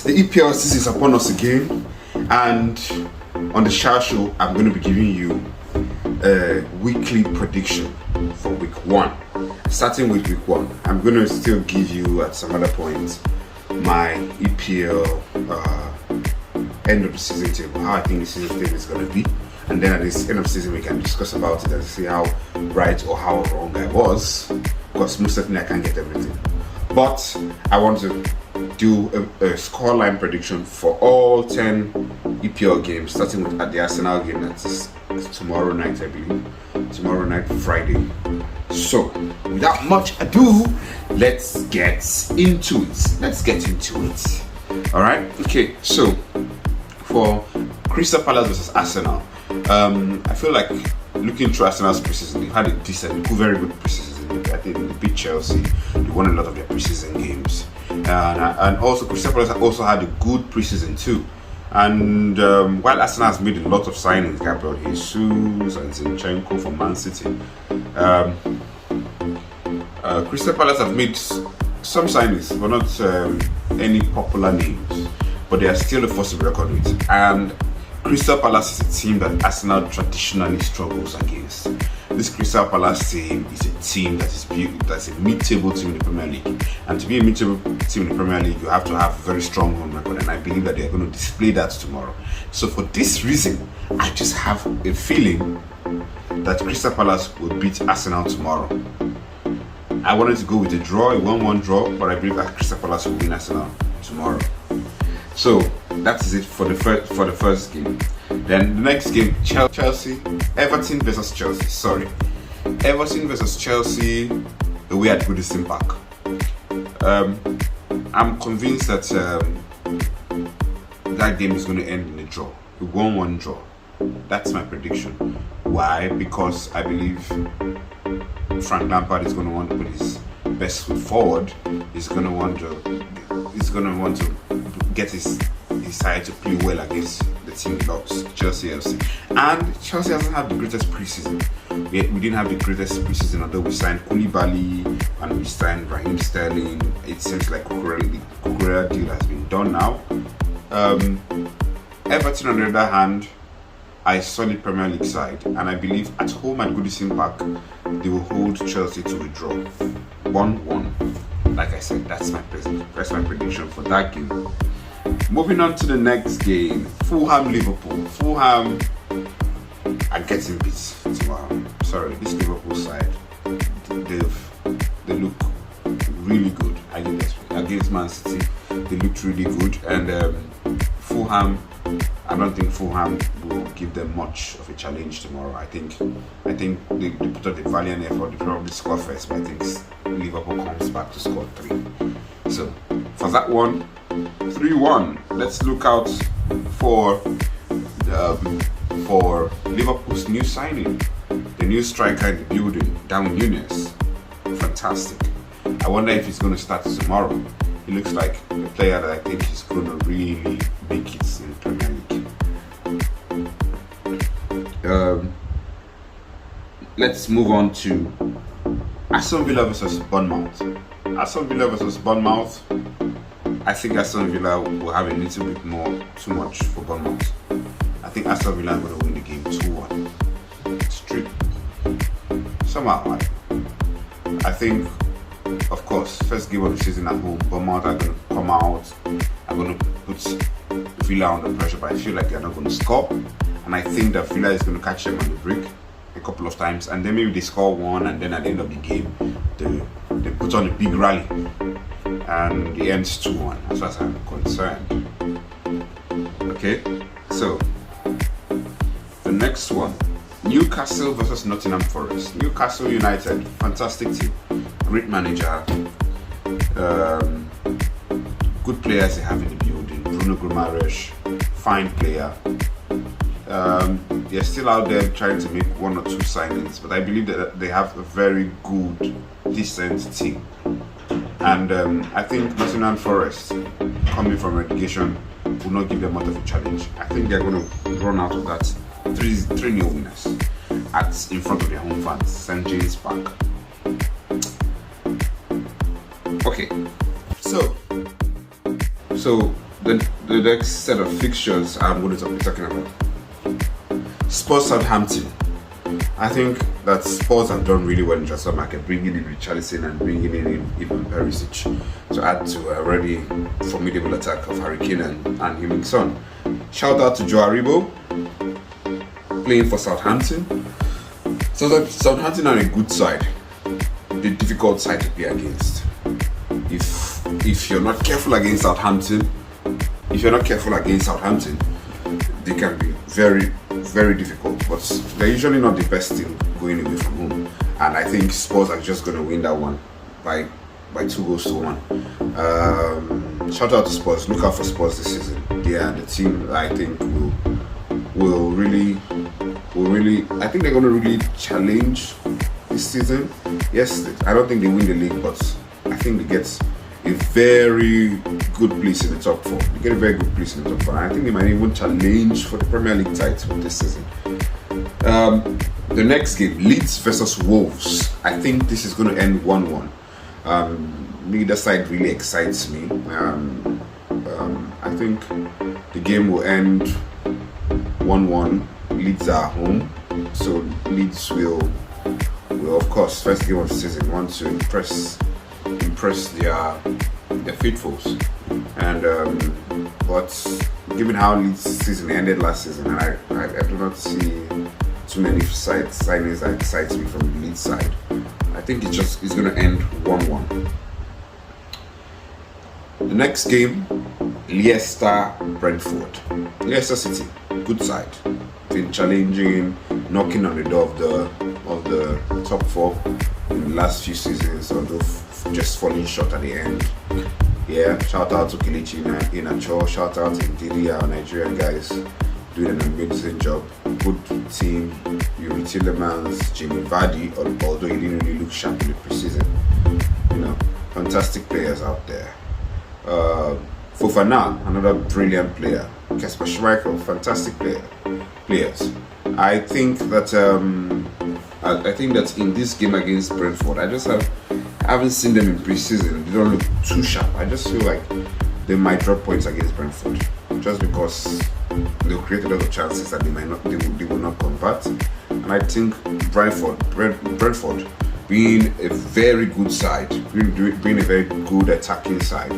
The EPL season is upon us again, and on the Shah show, I'm going to be giving you a weekly prediction for week 1. Starting with week 1, I'm going to still give you at some other point my EPL end of the season table, how I think the season table is going to be, and then at this end of the season we can discuss about it and see how right or how wrong I was, because most certainly I can't get everything. But I want to do a scoreline prediction for all 10 EPL games, starting with at the Arsenal game that's tomorrow night, I believe. Tomorrow night, Friday. So, without much ado, let's get into it. Alright? Okay, so for Crystal Palace versus Arsenal, I feel like looking through Arsenal's preseason, they've had a decent, very good preseason. I think they beat Chelsea. They won a lot of their preseason games, and also Crystal Palace also had a good preseason too. And while Arsenal has made a lot of signings, Gabriel Jesus and Zinchenko from Man City, Crystal Palace have made some signings, but not any popular names. But they are still a force to be reckoned with. And Crystal Palace is a team that Arsenal traditionally struggles against. This Crystal Palace team is a team that's a mid-table team in the Premier League. And to be a mid-table team in the Premier League, you have to have a very strong home record. And I believe that they're going to display that tomorrow. So for this reason, I just have a feeling that Crystal Palace will beat Arsenal tomorrow. I wanted to go with a draw, a 1-1 draw, but I believe that Crystal Palace will win Arsenal tomorrow. So that is it for the first game. Then the next game, Everton versus Chelsea. Everton versus Chelsea away at Goodison Park. I'm convinced that that game is going to end in a draw, a 1-1 draw. That's my prediction. Why? Because I believe Frank Lampard is going to want to put his best foot forward. He's going to want to get his side to play well against the team he loves, Chelsea FC. And Chelsea hasn't had the greatest preseason. We didn't have the greatest preseason, although we signed Koulibaly and we signed Raheem Sterling. It seems like the Cucurella deal has been done now. Everton, on the other hand, are a solid Premier League side, and I believe at home at Goodison Park they will hold Chelsea to a draw, 1-1. Like I said, that's my prediction for that game. Moving on to the next game, Fulham-Liverpool. Fulham are getting beat tomorrow. Sorry, this Liverpool side, they look really good against Man City. They looked really good, and Fulham, I don't think Fulham will give them much of a challenge tomorrow. I think they put up a valiant effort. They probably score first, but I think Liverpool comes back to score 3. So for that one, 3-1. Let's look out for Liverpool's new signing, the new striker in the building, Darwin Núñez. Fantastic. I wonder if he's going to start tomorrow. He looks like a player that I think is going to really make it in the Premier League. Let's move on to Aston Villa versus Bournemouth. I think Aston Villa will have a little bit too much for Bournemouth. I think Aston Villa are going to win the game 2-1. Straight. Somehow, I think, of course, first game of the season at home, Bournemouth are going to come out, are going to put Villa under pressure, but I feel like they're not going to score. And I think that Villa is going to catch them on the break a couple of times, and then maybe they score 1, and then at the end of the game, they put on a big rally. And it ends 2-1, as far as I'm concerned. Okay, so the next one, Newcastle versus Nottingham Forest. Newcastle United, fantastic team, great manager, good players they have in the building. Bruno Guimaraes, fine player. They're still out there trying to make 1 or 2 signings, but I believe that they have a very good, decent team. And I think Nottingham Forest, coming from relegation, will not give them much of a challenge. I think they're going to run out of that 3-0 winners in front of their home fans, St. James Park. Okay, so the next set of fixtures I'm going to be talking about. Spurs Southampton. I think that Spurs have done really well in transfer market, bringing in Richarlison and bringing in even Perisic to add to a already formidable attack of Harry Kane and Heung-min Son. Shout out to Joe Aribo, playing for Southampton. So that Southampton are a good side, the difficult side to play against. If you're not careful against Southampton, they can be very, very difficult. But they're usually not the best team going away from home, and I think Spurs are just going to win that one by 2-1. Shout out to Spurs. Look out for Spurs this season. They are the team that I think will really. I think they're going to really challenge this season. Yes, I don't think they win the league, but I think they get a very good place in the top 4. They get a very good place in the top 4. I think they might even challenge for the Premier League title this season. The next game, Leeds versus Wolves. I think this is going to end 1-1. Neither side really excites me. I think the game will end 1-1. Leeds are home, so Leeds will of course, first game of the season, want to impress their faithfuls. And but given how Leeds season ended last season, I do not see too many signings that excites me from the Leeds side. I think it's going to end 1-1. The next game, Leicester Brentford. Leicester City, good side, been challenging, knocking on the door of the top 4 in the last few seasons, although just falling short at the end. Yeah, shout out to Kelechi Iheanacho, shout out to Ndidi, our Nigerian guys, doing an amazing job. Good team. Yuri Tillemans, Jamie Vardy, although he didn't really look sharp in the preseason. Fantastic players out there. Fofana, another brilliant player. Kasper Schmeichel, fantastic players. I think that in this game against Brentford, I haven't seen them in preseason. They don't look too sharp. I just feel like they might drop points against Brentford, just because they'll create a lot of chances that they will not convert. And I think Brentford being a very good side, being a very good attacking side,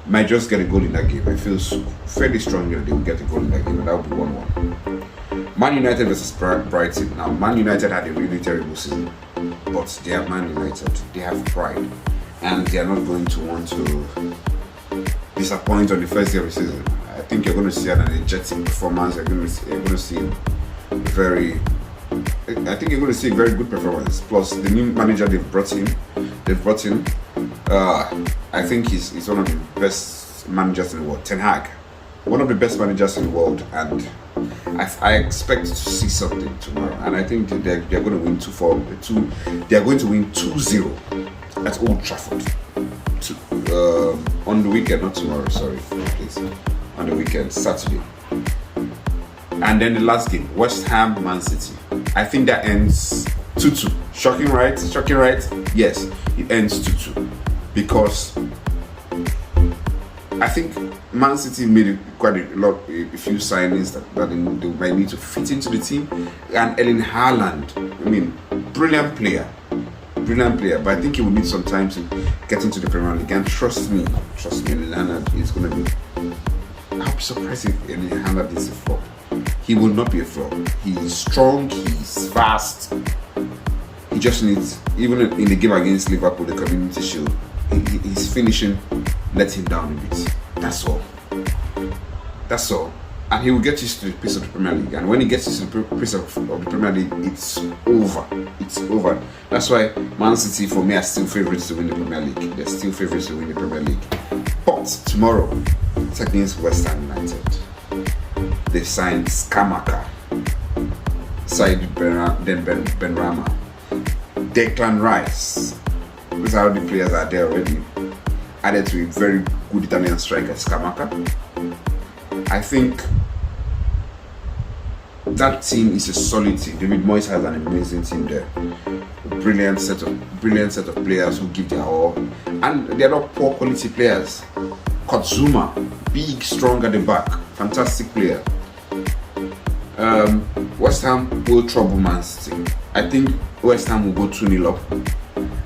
might just get a goal in that game. I feel fairly strongly that they will get a goal in that game, and that will be 1-1. Man United versus Brighton. Now, Man United had a really terrible season, but they are Man United. They have pride, and they are not going to want to disappoint on the first day of the season. I think you're going to see an energetic performance. You're going to see a very good performance. Plus, the new manager they've brought in. I think he's one of the best managers in the world. Ten Hag, one of the best managers in the world, and I expect to see something tomorrow. And I think they're going to win 2-4. They are going to win 2-0 at Old Trafford. On the weekend, not tomorrow. Sorry, please. On the weekend, Saturday. And then the last game, West Ham Man City. I think that ends 2-2. Shocking, right? Yes, it ends 2-2 because I think Man City made quite a few signings that they might need to fit into the team. And Erling Haaland, brilliant player, but I think he will need some time to get into the Premier League. And trust me, Erling Haaland is going to be. I'll be surprised if Erling Haaland is a flop. He will not be a flop. He's strong, he's fast. He just needs, even in the game against Liverpool, the Community Shield, his finishing let him down a bit. That's all. And he will get used to the pace of the Premier League. And when he gets used to the pace of the Premier League, it's over. That's why Man City, for me, are still favourites to win the Premier League. They're still favourites to win the Premier League. But tomorrow, it's against West Ham United. They signed Skamaka, Said Benrahma, Declan Rice. Those are the players that are there already. Added to a very good Italian striker, Skamaka. I think that team is a solid team. David Moyes has an amazing team there. A brilliant set of players who give their all, and they are not poor quality players. Kotzuma, big, strong at the back, fantastic player. West Ham will trouble Man City. I think West Ham will go 2-0 up,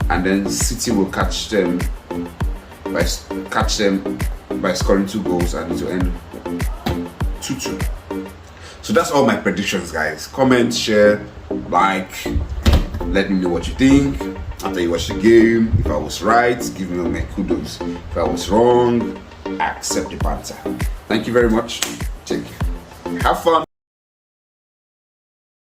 and then City will catch them by scoring 2 goals, and it will end 2-2. So that's all my predictions, guys. Comment, share, like, let me know what you think after you watch the game. If I was right, give me my kudos. If I was wrong, accept the banter. Thank you very much. Take care. Have fun.